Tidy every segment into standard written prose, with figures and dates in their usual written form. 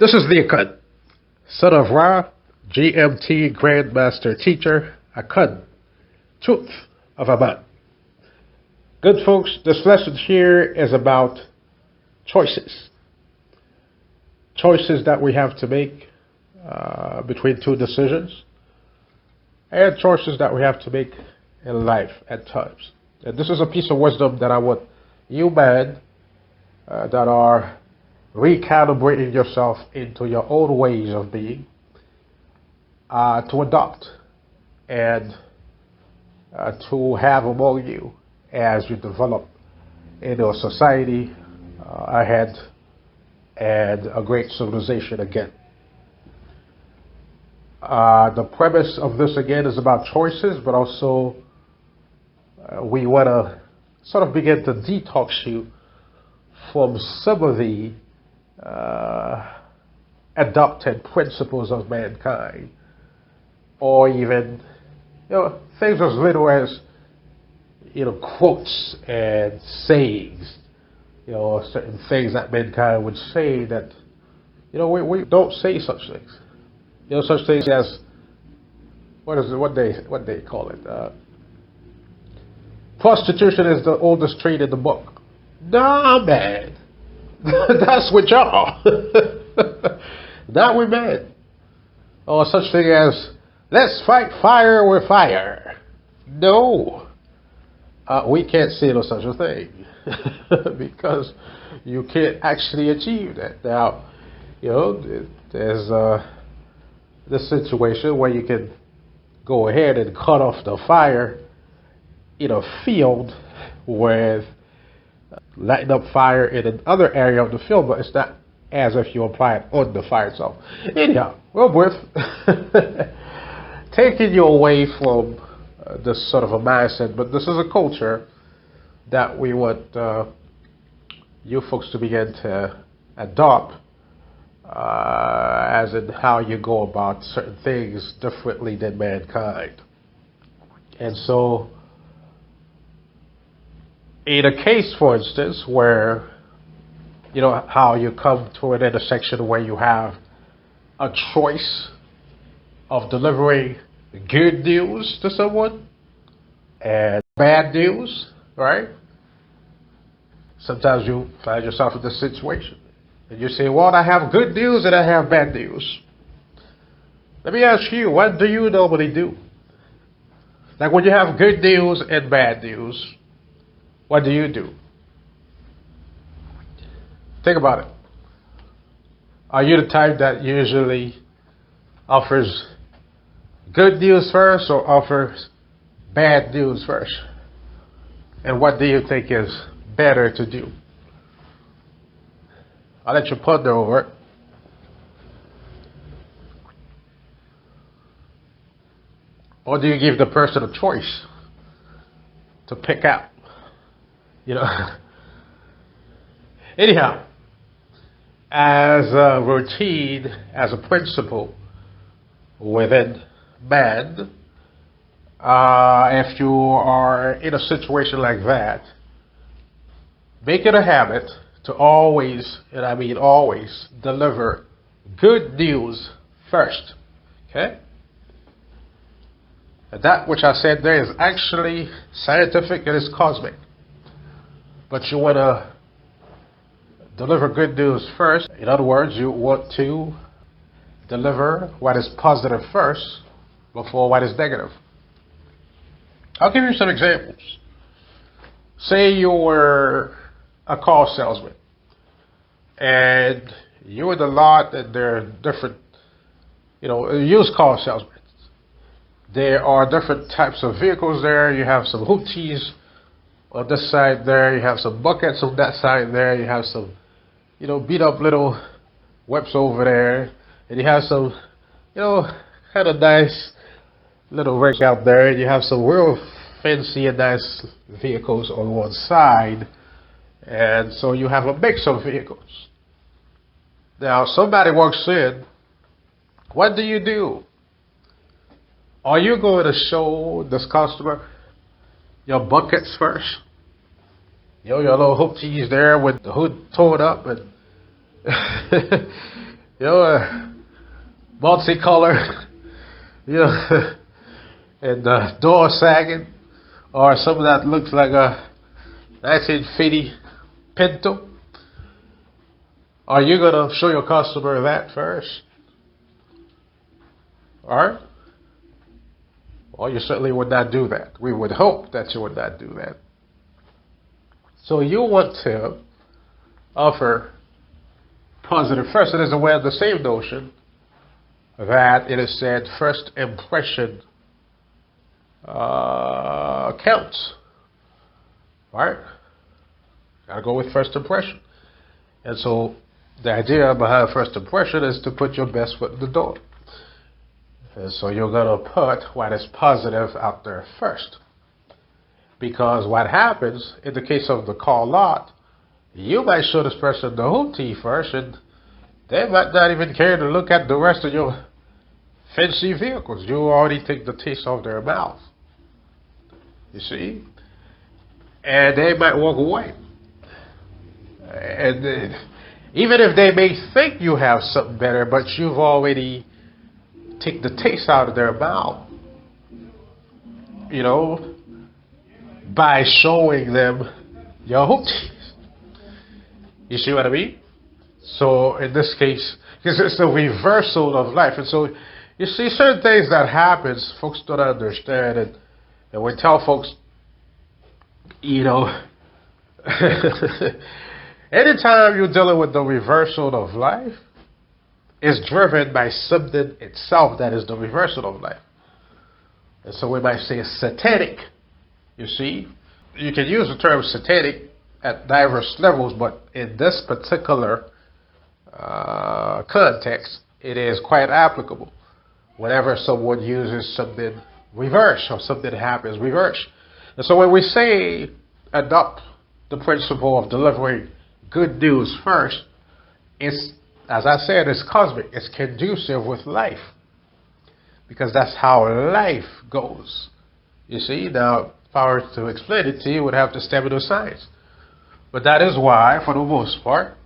This is the Akun, son of Ra, GMT Grandmaster Teacher, Akun, Truth of Aman. Good folks, this lesson here is about choices. Choices that we have to make between two decisions, and choices that we have to make in life at times. And this is a piece of wisdom that I want you men that are recalibrating yourself into your own ways of being to adopt and to have among you as you develop into a society ahead and a great civilization again. The premise of this again is about choices, but also we want to sort of begin to detox you from some of the adopted principles of mankind, or even things as little as quotes and sayings, certain things that mankind would say that we don't say such things. Such things as what they call it. Prostitution is the oldest trade in the book. Nah, man. That's what y'all. Not with men. Or such thing as, let's fight fire with fire. No. We can't say no such a thing. Because you can't actually achieve that. Now, there's this situation where you can go ahead and cut off the fire in a field with lighting up fire in another area of the field, but it's not as if you apply it on the fire itself. Anyhow, well, worth taking you away from this sort of a mindset, but this is a culture that we want you folks to begin to adopt, as in how you go about certain things differently than mankind. And so, in a case, for instance, where, how you come to an intersection where you have a choice of delivering good news to someone and bad news, right? Sometimes you find yourself in this situation. And you say, well, I have good news and I have bad news. Let me ask you, what do you normally do? Like when you have good news and bad news, what do you do? Think about it. Are you the type that usually offers good news first or offers bad news first? And what do you think is better to do? I'll let you ponder over it. Or do you give the person a choice to pick out? Anyhow, as a routine, as a principle within man, if you are in a situation like that, make it a habit to always, and I mean always, deliver good news first. Okay? And that which I said there is actually scientific and it's cosmic. But you want to deliver good news first. In other words, you want to deliver what is positive first before what is negative. I'll give you some examples. Say you were a car salesman and you're in the lot and there are different, used car salesmen. There are different types of vehicles there. You have some hooties on this side there. You have some buckets on that side there. You have some, beat up little whips over there. And you have some, kind of nice little rig out there. And you have some real fancy and nice vehicles on one side. And so you have a mix of vehicles. Now, somebody walks in. What do you do? Are you going to show this customer your buckets first? Your little hoopties there with the hood torn up and you know, multicolor, you know, and door sagging, or something that looks like a 1950 Pinto? Are you going to show your customer that first? Alright? Well, you certainly would not do that. We would hope that you would not do that. So you want to offer positive first. It is aware of the same notion that it is said first impression counts. Alright? Gotta go with first impression. And so the idea behind first impression is to put your best foot in the door. And so you're going to put what is positive out there first. Because what happens, in the case of the car lot, you might show this person the hootie first, and they might not even care to look at the rest of your fancy vehicles. You already take the taste off their mouth. You see? And they might walk away. And even if they may think you have something better, but you've already taken the taste out of their mouth, you know, by showing them your hooties. You see what I mean? So in this case, because it's the reversal of life. And so you see certain things that happens, folks don't understand it. And we tell folks, you know, anytime you're dealing with the reversal of life, it's driven by something itself that is the reversal of life. And so we might say it's satanic. You see, you can use the term satanic at diverse levels, but in this particular context, it is quite applicable. Whenever someone uses something reverse or something happens reverse. And so when we say adopt the principle of delivering good news first, it's, as I said, it's cosmic. It's conducive with life. Because that's how life goes. You see, now, if I were to explain it to you, would have to step into science. But that is why, for the most part,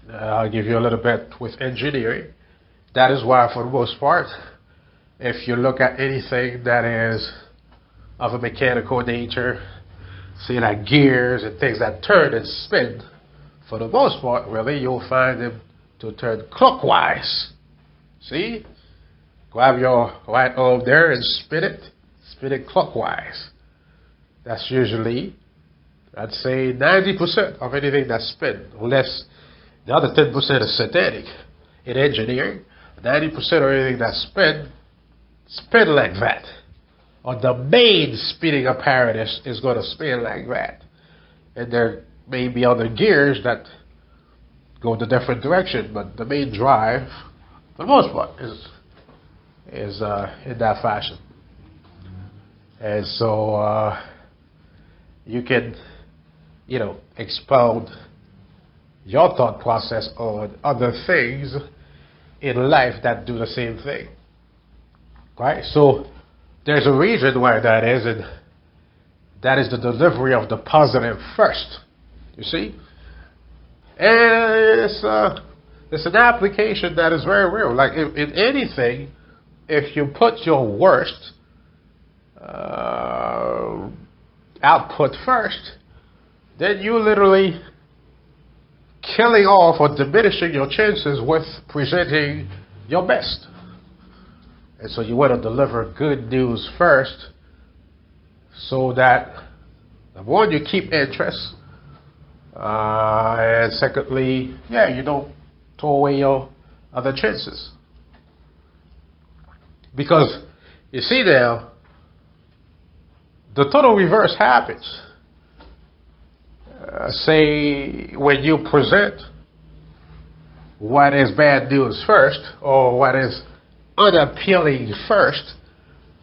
I'll give you a little bit with engineering. That is why, for the most part, if you look at anything that is of a mechanical nature, say like gears and things that turn and spin, for the most part, really, you'll find them to turn clockwise. See? Grab your right arm there and spin it clockwise. That's usually, I'd say, 90% of anything that spins, unless the other 10% is satanic. In engineering, 90% of anything that spin like that. Or the main spinning apparatus is going to spin like that. And there may be other gears that go in a different direction, but the main drive, for the most part, is in that fashion. And so you can, you know, expound your thought process on other things in life that do the same thing. Right? So there's a reason why that is, and that is the delivery of the positive first. You see? And it's an application that is very real. Like in anything, if you put your worst output first, then you literally killing off or diminishing your chances with presenting your best. And so you want to deliver good news first, so that number one, you keep interest, and secondly, you don't throw away your other chances. Because you see now, the total reverse happens. Say when you present what is bad news first, or what is unappealing first,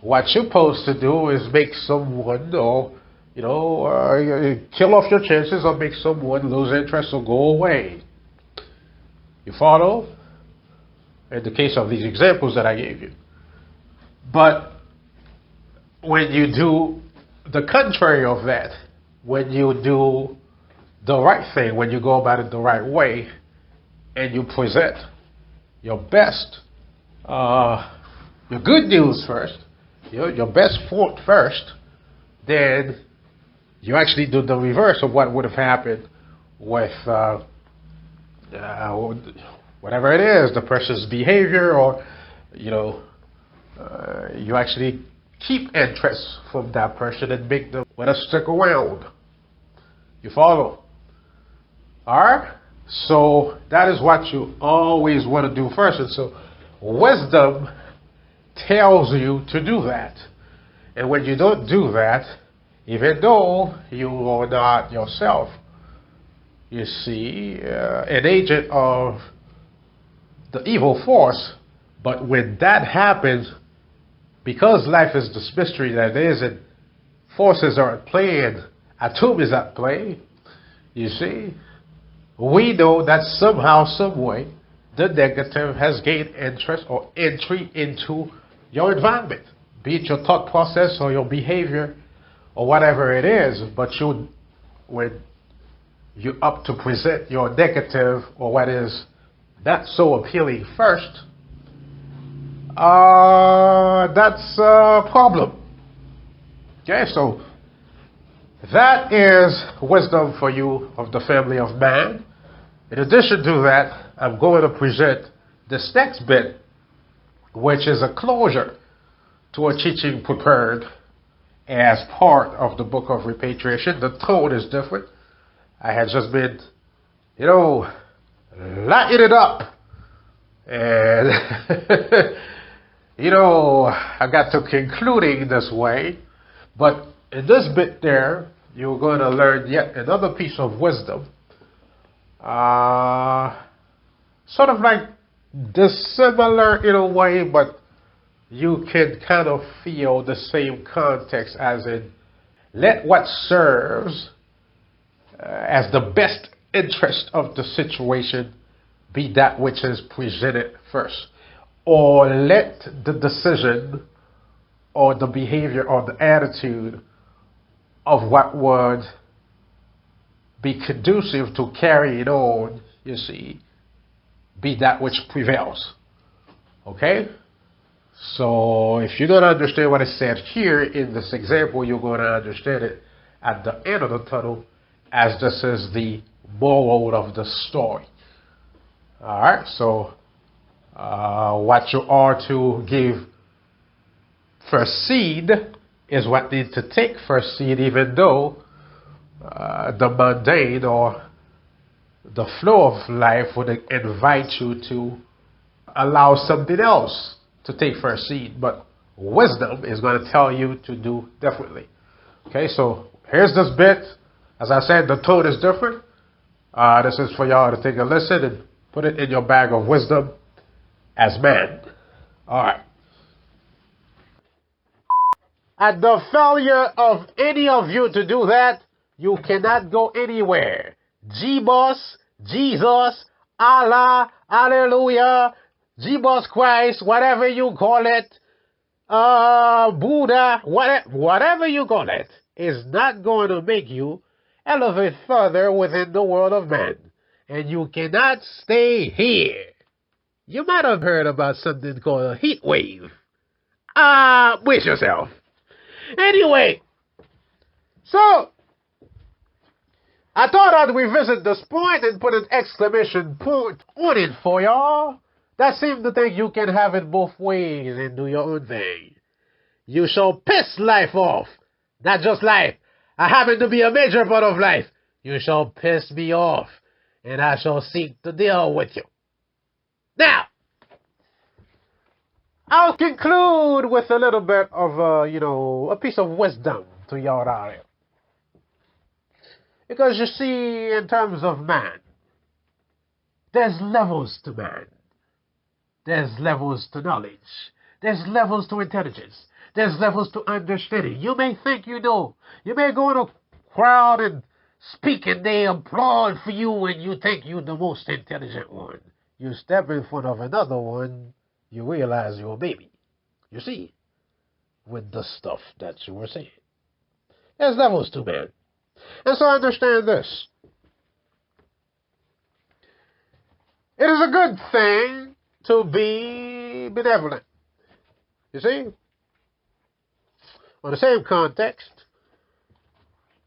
what you're supposed to do is make someone, or kill off your chances, or make someone lose interest or go away. You follow? In the case of these examples that I gave you. But when you do the contrary of that, when you do the right thing, when you go about it the right way, and you present your best, your good news first, your best foot first, then you actually do the reverse of what would have happened with whatever it is, the person's behavior, or you know, you actually keep interest from that person and make them want to stick around. You follow? Alright? So that is what you always want to do first. And so wisdom tells you to do that. And when you don't do that, even though you are not yourself, you see, an agent of the evil force, but when that happens, because life is this mystery that it is, and forces are at play, and atom is at play, you see, we know that somehow, some way, the negative has gained interest or entry into your environment, be it your thought process or your behavior or whatever it is. But when you up to present your negative or what is not so appealing first, that's a problem. Okay, so that is wisdom for you of the family of man. In addition to that, I'm going to present this next bit, which is a closure to a teaching prepared as part of the book of repatriation. The tone is different. I had just been, lighting it up. And, I got to concluding this way. But in this bit there, you're going to learn yet another piece of wisdom. Sort of like dissimilar in a way, but you can kind of feel the same context, as in, let what serves as the best interest of the situation be that which is presented first. Or let the decision or the behavior or the attitude of what would be conducive to carry it on, you see, be that which prevails. Okay? So if you don't understand what is said here in this example, you're going to understand it at the end of the tunnel, as this is the moral of the story. Alright, so what you are to give first seed is what needs to take first seed, even though the mundane or the flow of life would invite you to allow something else to take first seed. But wisdom is going to tell you to do differently. Okay, so here's this bit. As I said, the tone is different. This is for y'all to take a listen and put it in your bag of wisdom as man. All right. At the failure of any of you to do that, you cannot go anywhere. G-Boss, Jesus, Allah, Hallelujah, G-Boss Christ, whatever you call it, Buddha, whatever you call it, is not going to make you elevate further within the world of man. And you cannot stay here. You might have heard about something called a heat wave. Brace yourself. Anyway, so I thought I'd revisit this point and put an exclamation point on it for y'all that seem to think you can have it both ways and do your own thing. You shall piss life off. Not just life. I happen to be a major part of life. You shall piss me off, and I shall seek to deal with you. Now, I'll conclude with a little bit of, a piece of wisdom to y'all out here. Because you see, in terms of man, there's levels to man. There's levels to knowledge. There's levels to intelligence. There's levels to understanding. You may think you know. You may go in a crowd and speak and they applaud for you and you think you're the most intelligent one. You step in front of another one, you realize you're a baby. You see, with the stuff that you were saying. There's levels to man. And so understand this. It is a good thing to be benevolent. You see? On the same context,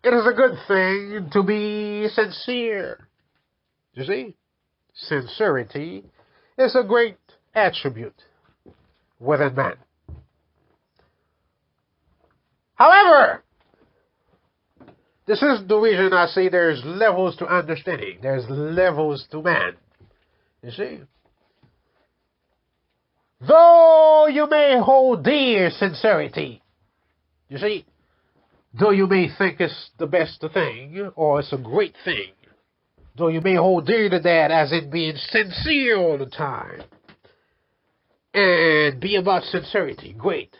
it is a good thing to be sincere. You see? Sincerity is a great attribute within man. However, this is the reason I say there's levels to understanding. There's levels to man. You see? Though you may hold dear sincerity, you see, though you may think it's the best thing, or it's a great thing, though you may hold dear to that as in being sincere all the time, and be about sincerity, great.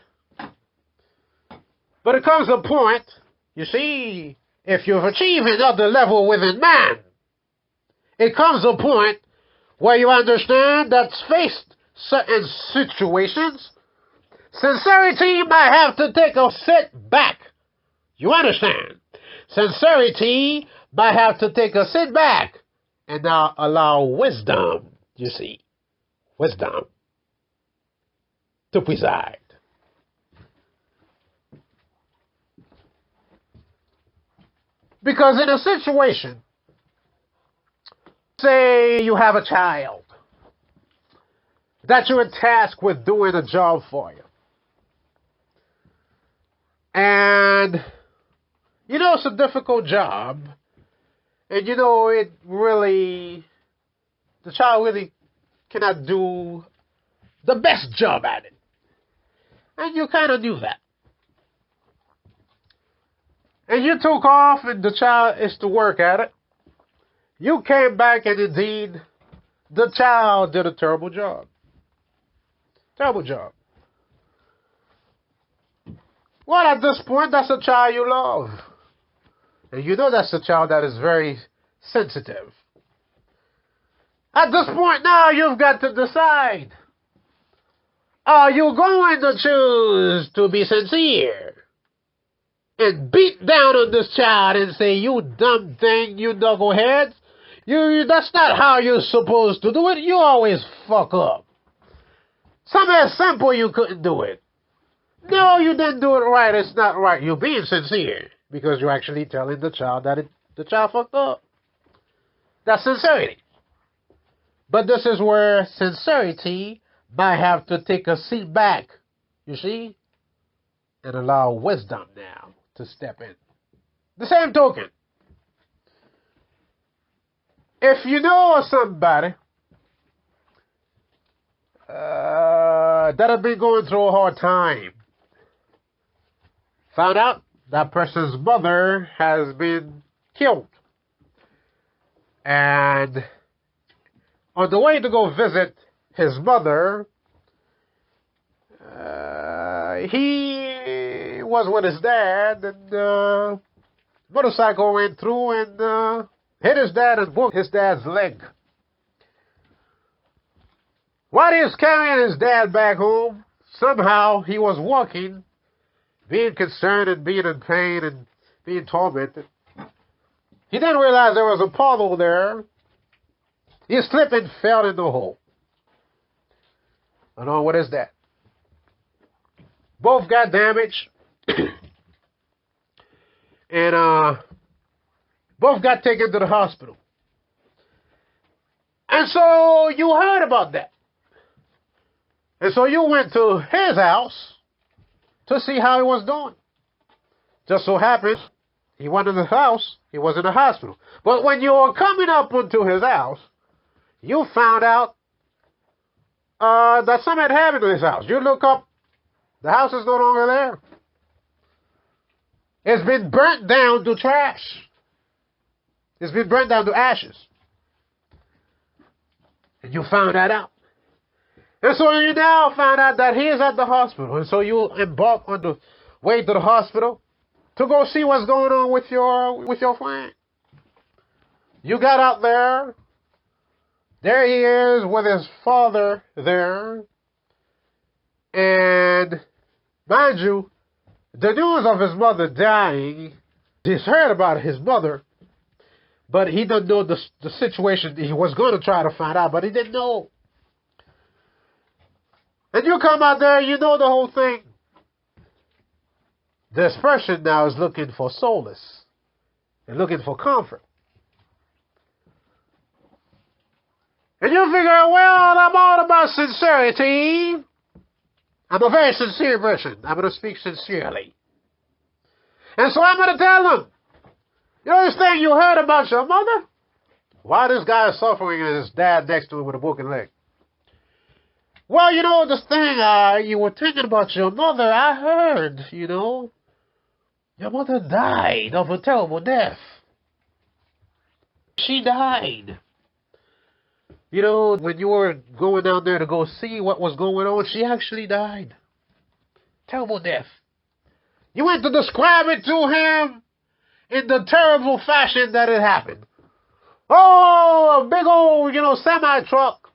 But it comes a point, you see, if you've achieved another level within man, it comes a point where you understand that faced certain situations, sincerity might have to take a sit back. You understand? Sincerity might have to take a sit back and now allow wisdom, you see, wisdom to preside. Because in a situation, say you have a child that you're tasked with doing a job for you. And, you know, it's a difficult job. And, you know, the child really cannot do the best job at it. And you kind of knew that. And you took off and the child is to work at it. You came back and indeed, the child did a terrible job. Terrible job. Well, at this point, that's a child you love. And you know that's a child that is very sensitive. At this point now, you've got to decide. Are you going to choose to be sincere and beat down on this child and say, you dumb thing, you knuckleheads? That's not how you're supposed to do it. You always fuck up. Something as simple, you couldn't do it. No, you didn't do it right. It's not right. You're being sincere because you're actually telling the child that the child fucked up. That's sincerity. But this is where sincerity might have to take a seat back, you see, and allow wisdom now to step in. The same token, if you know somebody that have been going through a hard time, found out that person's mother has been killed, and on the way to go visit his mother, he was with his dad, and the motorcycle went through and hit his dad and broke his dad's leg. While he was carrying his dad back home, somehow he was walking, being concerned and being in pain and being tormented. He didn't realize there was a pothole there. He slipped and fell in the hole. And on with his dad. Both got damaged. And both got taken to the hospital. And so you heard about that. And so you went to his house to see how he was doing. Just so happens, he went in the house, he was in the hospital. But when you were coming up into his house, you found out that something had happened to his house. You look up, the house is no longer there. It's been burnt down to trash. It's been burnt down to ashes. And you found that out. And so you now found out that he is at the hospital. And so you embark on the way to the hospital to go see what's going on with your friend. You got out there. There he is with his father there. And mind you, the news of his mother dying, he's heard about his mother, but he didn't know the situation. He was going to try to find out, but he didn't know. And you come out there, you know the whole thing. This person now is looking for solace and looking for comfort. And you figure, well, I'm all about sincerity. I'm a very sincere person. I'm going to speak sincerely. And so I'm going to tell them, you know this thing you heard about your mother? Why this guy is suffering and his dad next to him with a broken leg? Well, you know, this thing, you were thinking about your mother. I heard, you know, your mother died of a terrible death. She died. You know, when you were going down there to go see what was going on, she actually died. Terrible death. You went to describe it to him in the terrible fashion that it happened. Oh, a big old, semi-truck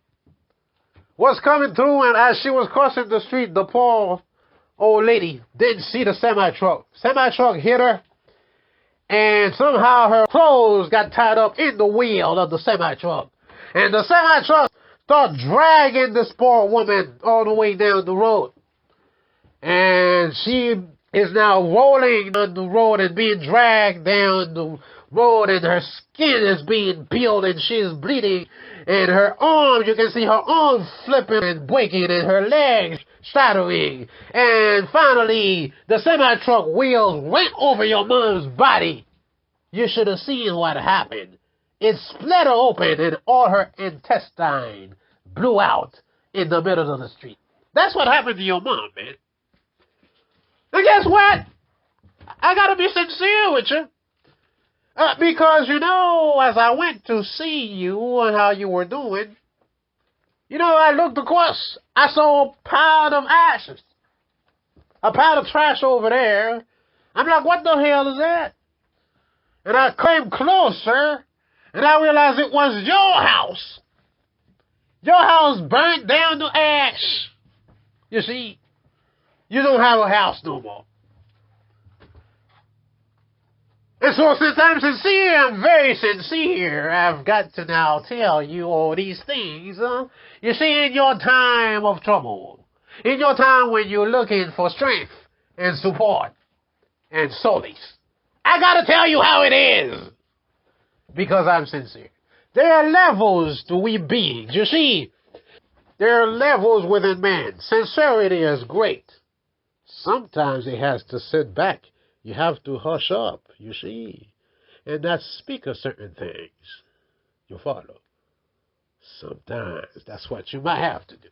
was coming through, and as she was crossing the street, the poor old lady didn't see the semi-truck. Semi-truck hit her, and somehow her clothes got tied up in the wheel of the semi-truck. And the semi-truck started dragging this poor woman all the way down the road. And she is now rolling on the road and being dragged down the road, and her skin is being peeled, and she is bleeding. And her arms, you can see her arms flipping and breaking, and her legs shattering. And finally, the semi-truck wheels went over your mom's body. You should have seen what happened. It split her open, and all her intestine blew out in the middle of the street. That's what happened to your mom, man. And guess what? I gotta be sincere with you. Because, as I went to see you and how you were doing, I looked across. I saw a pile of ashes. A pile of trash over there. I'm like, what the hell is that? And I came closer, and I realized it was your house. Your house burnt down to ash. You see, you don't have a house no more. And so since I'm sincere, I'm very sincere, I've got to now tell you all these things. You see, in your time of trouble, in your time when you're looking for strength and support and solace, I got to tell you how it is. Because I'm sincere. There are levels to we beings. You see, there are levels within man. Sincerity is great. Sometimes it has to sit back. You have to hush up, you see, and not speak of certain things. You follow? Sometimes that's what you might have to do.